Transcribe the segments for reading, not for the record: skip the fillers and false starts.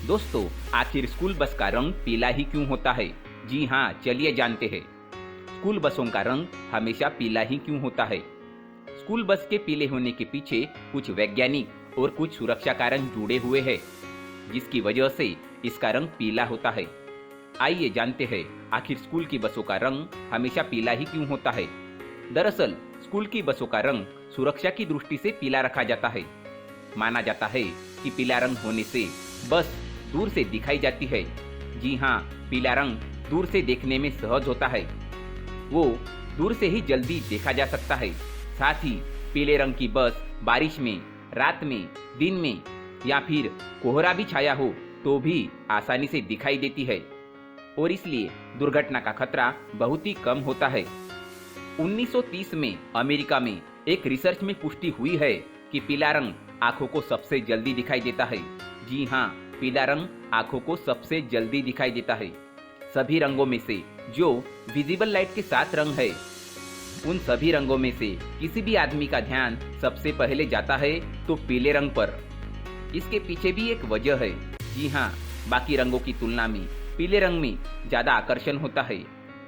दोस्तों, आखिर school bus का रंग पीला ही क्यों होता है? जी हाँ, चलिए जानते हैं। स्कूल बसों का रंग हमेशा पीला ही क्यों होता है? स्कूल बस के पीले होने के पीछे कुछ वैज्ञानिक और कुछ सुरक्षा कारण जुड़े हुए हैं, जिसकी वजह से इसका रंग पीला होता है। आइए जानते हैं, आखिर स्कूल की बसों का रंग हमेशा पीला ही क्यों होता है। दरअसल स्कूल की बसों का रंग सुरक्षा की दृष्टि से पीला रखा जाता है। माना जाता है कि पीला रंग होने से बस दूर से दिखाई जाती है। जी हाँ, पीला रंग दूर से देखने में सहज होता है। वो दूर से ही जल्दी देखा जा सकता है। साथ ही पीले रंग की बस बारिश में, रात में, दिन में या फिर कोहरा भी छाया हो तो भी आसानी से दिखाई देती है और इसलिए दुर्घटना का खतरा बहुत ही कम होता है। 1930 में अमेरिका में एक रिसर्च में पुष्टि हुई है कि पीला रंग आंखों को सबसे जल्दी दिखाई देता है। जी हाँ, पीला रंग आंखों को सबसे जल्दी दिखाई देता है। सभी रंगों में से जो विजिबल लाइट के साथ रंग है, उन सभी रंगों में से किसी भी आदमी का ध्यान सबसे पहले जाता है तो पीले रंग पर। इसके पीछे भी एक वजह है। जी हाँ, बाकी रंगों की तुलना में पीले रंग में ज्यादा आकर्षण होता है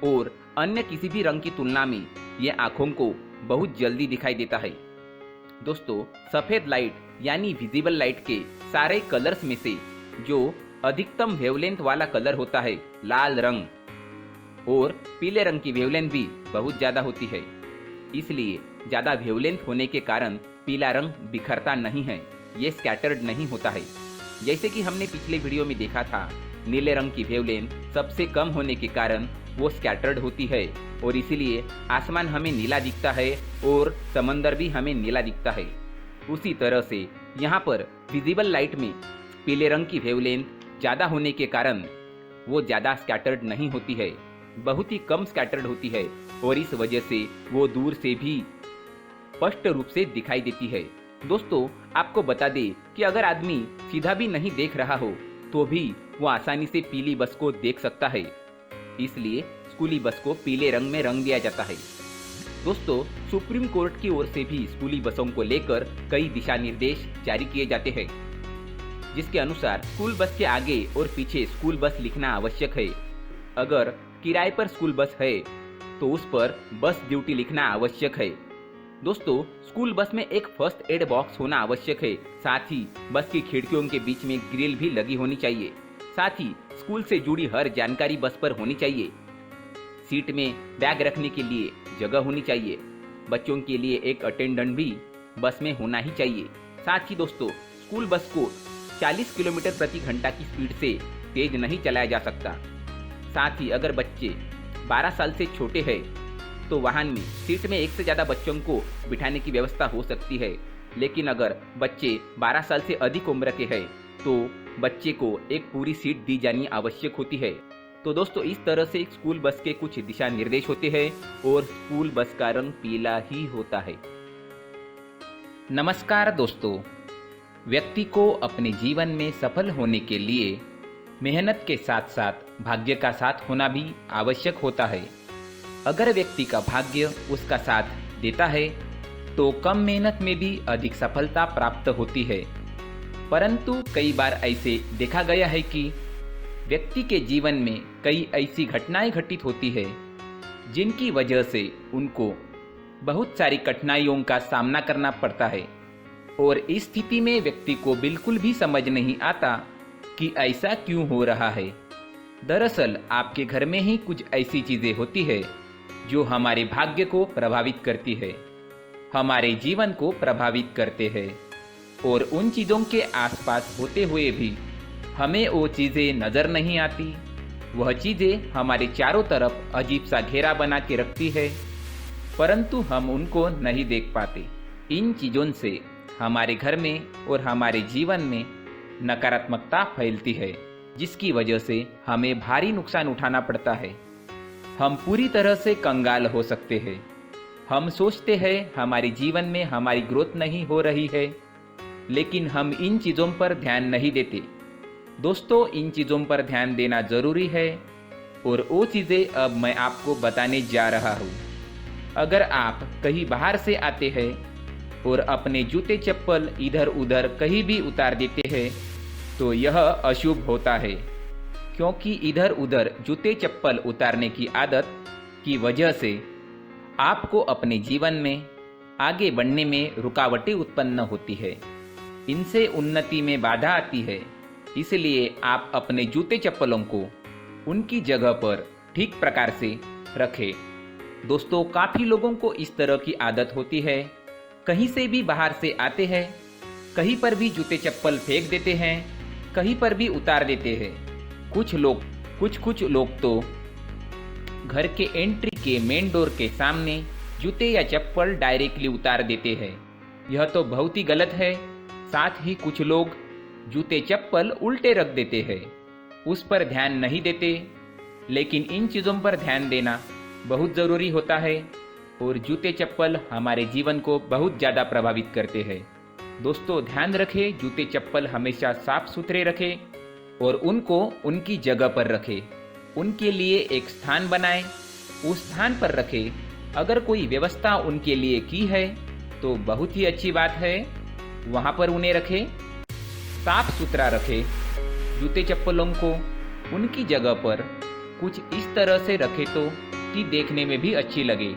और अन्य किसी भी रंग की तुलना में यह आंखों को बहुत जल्दी दिखाई देता है। दोस्तों, सफेद लाइट यानी विजिबल लाइट के सारे कलर्स में से जो अधिकतम वेवलेंथ वाला कलर होता है लाल रंग, और पीले रंग की वेवलेंथ भी बहुत ज्यादा होती है। इसलिए ज्यादा वेवलेंथ होने के कारण पीला रंग बिखरता नहीं है, ये स्कैटर्ड नहीं होता है। जैसे कि हमने पिछले वीडियो में देखा था, नीले रंग की वेवलेंथ सबसे कम होने के कारण वो स्कैटर्ड होती है और इसीलिए आसमान हमें नीला दिखता है और समंदर भी हमें नीला दिखता है। उसी तरह से यहाँ पर विजिबल लाइट में पीले रंग की वेवलेंथ ज़्यादा होने के कारण वो ज़्यादा स्कैटर्ड नहीं होती है, बहुत ही कम स्कैटर्ड होती है और इस वजह से वो दूर से भी स्पष्ट रूप से दिखाई देती है। दोस्तों, आपको बता दें कि अगर आदमी सीधा भी नहीं देख रहा हो तो भी वो आसानी से पीली बस को देख सकता है। इसलिए स्कूली बस को पीले रंग में रंग दिया जाता है। दोस्तों, सुप्रीम कोर्ट की ओर से भी स्कूली बसों को लेकर कई दिशा निर्देश जारी किए जाते हैं, जिसके अनुसार स्कूल बस के आगे और पीछे स्कूल बस लिखना आवश्यक है। अगर किराए पर स्कूल बस है तो उस पर बस ड्यूटी लिखना आवश्यक है। दोस्तों, स्कूल बस में एक फर्स्ट एड बॉक्स होना आवश्यक है। साथ ही बस की खिड़कियों के बीच में ग्रिल भी लगी होनी चाहिए। साथ ही स्कूल से जुड़ी हर जानकारी बस पर होनी चाहिए। सीट में बैग रखने के लिए जगह होनी चाहिए। बच्चों के लिए एक अटेंडेंट भी बस में होना ही चाहिए। साथ ही दोस्तों, स्कूल बस को 40 किलोमीटर प्रति घंटा की स्पीड से तेज नहीं चलाया जा सकता। साथ ही अगर बच्चे 12 साल से छोटे हैं तो वाहन में सीट में एक से ज़्यादा बच्चों को बिठाने की व्यवस्था हो सकती है, लेकिन अगर बच्चे 12 साल से अधिक उम्र के हैं तो बच्चे को एक पूरी सीट दी जानी आवश्यक होती है। तो दोस्तों, इस तरह से स्कूल बस के कुछ दिशा निर्देश होते हैं और स्कूल बस का रंग पीला ही होता है। नमस्कार दोस्तों, व्यक्ति को अपने जीवन में सफल होने के लिए मेहनत के साथ साथ भाग्य का साथ होना भी आवश्यक होता है। अगर व्यक्ति का भाग्य उसका साथ देता है तो कम मेहनत में भी अधिक सफलता प्राप्त होती है। परंतु कई बार ऐसे देखा गया है कि व्यक्ति के जीवन में कई ऐसी घटनाएं घटित होती है जिनकी वजह से उनको बहुत सारी कठिनाइयों का सामना करना पड़ता है और इस स्थिति में व्यक्ति को बिल्कुल भी समझ नहीं आता कि ऐसा क्यों हो रहा है। दरअसल आपके घर में ही कुछ ऐसी चीजें होती है जो हमारे भाग्य को प्रभावित करती है, हमारे जीवन को प्रभावित करते हैं और उन चीज़ों के आसपास होते हुए भी हमें वो चीज़ें नज़र नहीं आती। वह चीज़ें हमारे चारों तरफ अजीब सा घेरा बना के रखती है, परंतु हम उनको नहीं देख पाते। इन चीज़ों से हमारे घर में और हमारे जीवन में नकारात्मकता फैलती है, जिसकी वजह से हमें भारी नुकसान उठाना पड़ता है। हम पूरी तरह से कंगाल हो सकते हैं। हम सोचते हैं हमारे जीवन में हमारी ग्रोथ नहीं हो रही है, लेकिन हम इन चीज़ों पर ध्यान नहीं देते। दोस्तों, इन चीज़ों पर ध्यान देना ज़रूरी है और वो चीज़ें अब मैं आपको बताने जा रहा हूँ। अगर आप कहीं बाहर से आते हैं और अपने जूते चप्पल इधर उधर कहीं भी उतार देते हैं तो यह अशुभ होता है, क्योंकि इधर उधर जूते चप्पल उतारने की आदत की वजह से आपको अपने जीवन में आगे बढ़ने में रुकावटें उत्पन्न होती है। इनसे उन्नति में बाधा आती है। इसलिए आप अपने जूते चप्पलों को उनकी जगह पर ठीक प्रकार से रखें। दोस्तों, काफ़ी लोगों को इस तरह की आदत होती है, कहीं से भी बाहर से आते हैं, कहीं पर भी जूते चप्पल फेंक देते हैं, कहीं पर भी उतार देते हैं। कुछ लोग तो घर के एंट्री के मेन डोर के सामने जूते या चप्पल डायरेक्टली उतार देते हैं। यह तो बहुत ही गलत है। साथ ही कुछ लोग जूते चप्पल उल्टे रख देते हैं, उस पर ध्यान नहीं देते। लेकिन इन चीज़ों पर ध्यान देना बहुत ज़रूरी होता है और जूते चप्पल हमारे जीवन को बहुत ज़्यादा प्रभावित करते हैं। दोस्तों, ध्यान रखें, जूते चप्पल हमेशा साफ सुथरे रखें और उनको उनकी जगह पर रखें। उनके लिए एक स्थान बनाएं, उस स्थान पर रखें। अगर कोई व्यवस्था उनके लिए की है तो बहुत ही अच्छी बात है, वहाँ पर उन्हें रखें। साफ सुथरा रखें। जूते चप्पलों को उनकी जगह पर कुछ इस तरह से रखें तो कि देखने में भी अच्छी लगे।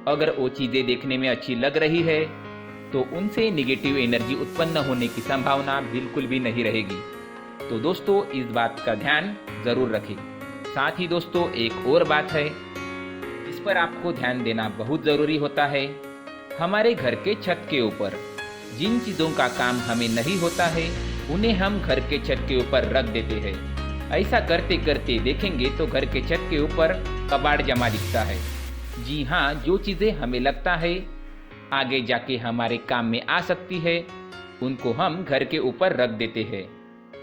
अगर वो चीज़ें देखने में अच्छी लग रही है तो उनसे निगेटिव एनर्जी उत्पन्न होने की संभावना बिल्कुल भी नहीं रहेगी। तो दोस्तों, इस बात का ध्यान ज़रूर रखें। साथ ही दोस्तों, एक और बात है, इस पर आपको ध्यान देना बहुत ज़रूरी होता है। हमारे घर के छत के ऊपर जिन चीज़ों का काम हमें नहीं होता है उन्हें हम घर के छत के ऊपर रख देते हैं। ऐसा करते करते देखेंगे तो घर के छत के ऊपर कबाड़ जमा दिखता है। जी हाँ, जो चीज़ें हमें लगता है आगे जाके हमारे काम में आ सकती है उनको हम घर के ऊपर रख देते हैं।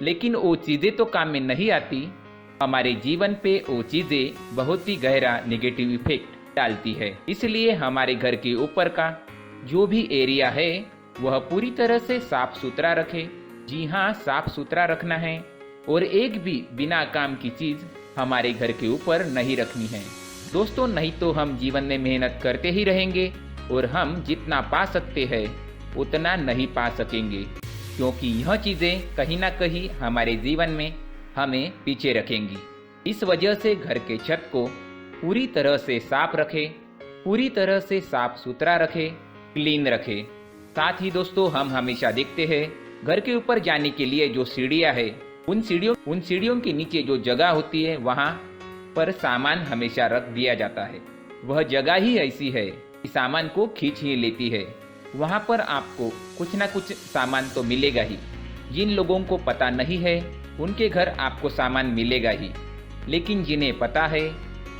लेकिन वो चीज़ें तो काम में नहीं आती, हमारे जीवन पे वो चीज़ें बहुत ही गहरा नेगेटिव इफेक्ट डालती है। इसलिए हमारे घर के ऊपर का जो भी एरिया है वह पूरी तरह से साफ सुथरा रखें। जी हाँ, साफ सुथरा रखना है और एक भी बिना काम की चीज़ हमारे घर के ऊपर नहीं रखनी है। दोस्तों, नहीं तो हम जीवन में मेहनत करते ही रहेंगे और हम जितना पा सकते हैं उतना नहीं पा सकेंगे, क्योंकि यह चीज़ें कहीं ना कहीं हमारे जीवन में हमें पीछे रखेंगी। इस वजह से घर के छत को पूरी तरह से साफ रखें, पूरी तरह से साफ सुथरा रखें, क्लीन रखें। साथ ही दोस्तों, हम हमेशा देखते हैं घर के ऊपर जाने के लिए जो सीढ़ियाँ है उन सीढ़ियों के नीचे जो जगह होती है वहाँ पर सामान हमेशा रख दिया जाता है। वह जगह ही ऐसी है कि सामान को खींच ही लेती है। वहाँ पर आपको कुछ ना कुछ सामान तो मिलेगा ही। जिन लोगों को पता नहीं है उनके घर आपको सामान मिलेगा ही, लेकिन जिन्हें पता है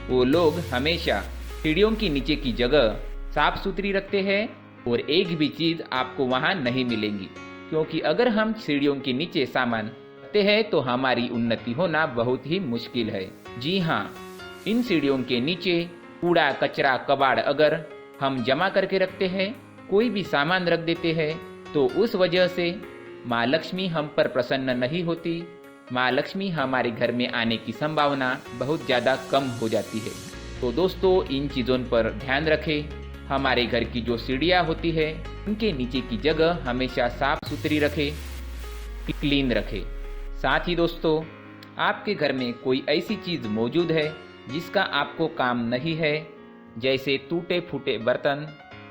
वो लोग हमेशा सीढ़ियों की नीचे की जगह साफ सुथरी रखते हैं और एक भी चीज़ आपको वहाँ नहीं मिलेंगी, क्योंकि अगर हम सीढ़ियों के नीचे सामान रखते हैं तो हमारी उन्नति होना बहुत ही मुश्किल है। जी हाँ, इन सीढ़ियों के नीचे कूड़ा कचरा कबाड़ अगर हम जमा करके रखते हैं, कोई भी सामान रख देते हैं, तो उस वजह से माँ लक्ष्मी हम पर प्रसन्न नहीं होती। माँ लक्ष्मी हमारे घर में आने की संभावना बहुत ज़्यादा कम हो जाती है। तो दोस्तों, इन चीज़ों पर ध्यान रखें। हमारे घर की जो सीढ़ियाँ होती है उनके नीचे की जगह हमेशा साफ सुथरी रखें, क्लीन रखें। साथ ही दोस्तों, आपके घर में कोई ऐसी चीज़ मौजूद है जिसका आपको काम नहीं है, जैसे टूटे फूटे बर्तन,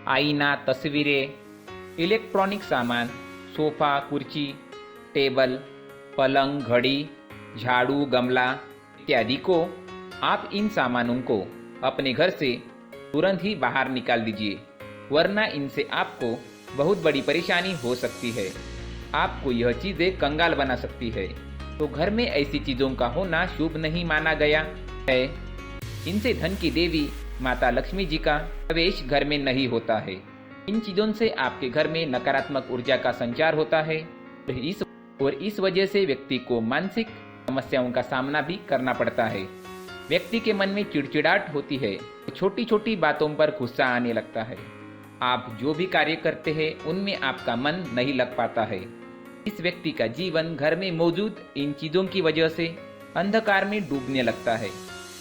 आईना, तस्वीरें, इलेक्ट्रॉनिक सामान, सोफ़ा, कुर्सी, टेबल, पलंग, घड़ी, झाड़ू, गमला इत्यादि को आप इन सामानों को अपने घर से तुरंत ही बाहर निकाल दीजिए, वरना इनसे आपको बहुत बड़ी परेशानी हो सकती है। आपको यह चीज़ें कंगाल बना सकती है। तो घर में ऐसी चीज़ों का होना शुभ नहीं माना गया है। इनसे धन की देवी माता लक्ष्मी जी का प्रवेश घर में नहीं होता है। इन चीज़ों से आपके घर में नकारात्मक ऊर्जा का संचार होता है और इस वजह से व्यक्ति को मानसिक समस्याओं का सामना भी करना पड़ता है। व्यक्ति के मन में चिड़चिड़ाहट होती है, छोटी छोटी बातों पर गुस्सा आने लगता है। आप जो भी कार्य करते हैं उनमें आपका मन नहीं लग पाता है। इस व्यक्ति का जीवन घर में मौजूद इन चीज़ों की वजह से अंधकार में डूबने लगता है।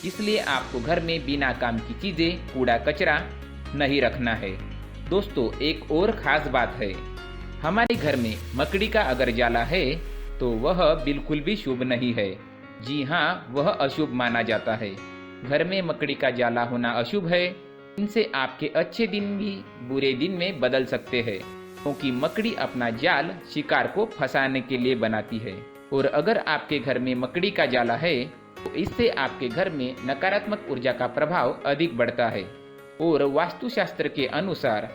इसलिए आपको घर में बिना काम की चीज़ें, कूड़ा कचरा नहीं रखना है। दोस्तों, एक और ख़ास बात है, हमारे घर में मकड़ी का अगर जाला है तो वह बिल्कुल भी शुभ नहीं है। जी हाँ, वह अशुभ माना जाता है। घर में मकड़ी का जाला होना अशुभ है। इनसे आपके अच्छे दिन भी बुरे दिन में बदल सकते हैं, क्योंकि मकड़ी अपना जाल शिकार को फंसाने के लिए बनाती है। और अगर आपके घर में मकड़ी का जाला है तो इससे आपके घर में नकारात्मक ऊर्जा का प्रभाव अधिक बढ़ता है और वास्तुशास्त्र के अनुसार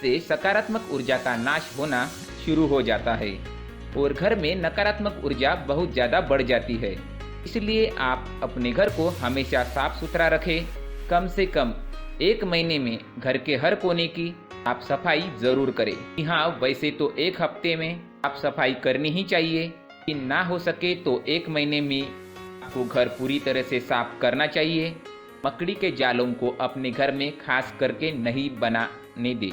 से सकारात्मक ऊर्जा का नाश होना शुरू हो जाता है और घर में नकारात्मक ऊर्जा बहुत ज़्यादा बढ़ जाती है। इसलिए आप अपने घर को हमेशा साफ सुथरा रखें। कम से कम 1 महीने में घर के हर कोने की आप सफाई जरूर करें। हाँ, वैसे तो 1 हफ्ते में आप सफाई करनी ही चाहिए, ना हो सके तो 1 महीने में आपको घर पूरी तरह से साफ करना चाहिए। मकड़ी के जालों को अपने घर में खास करके नहीं बनाने दें।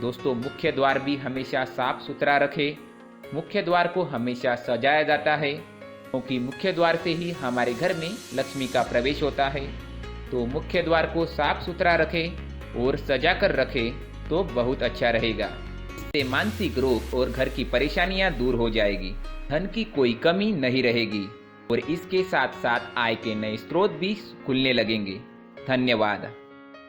दोस्तों, मुख्य द्वार भी हमेशा साफ सुथरा रखें। मुख्य द्वार को हमेशा सजाया जाता है, क्योंकि मुख्य द्वार से ही हमारे घर में लक्ष्मी का प्रवेश होता है। तो मुख्य द्वार को साफ सुथरा रखें और सजा कर रखें तो बहुत अच्छा रहेगा। इससे मानसिक रोग और घर की परेशानियां दूर हो जाएगी, धन की कोई कमी नहीं रहेगी और इसके साथ साथ आय के नए स्रोत भी खुलने लगेंगे। धन्यवाद।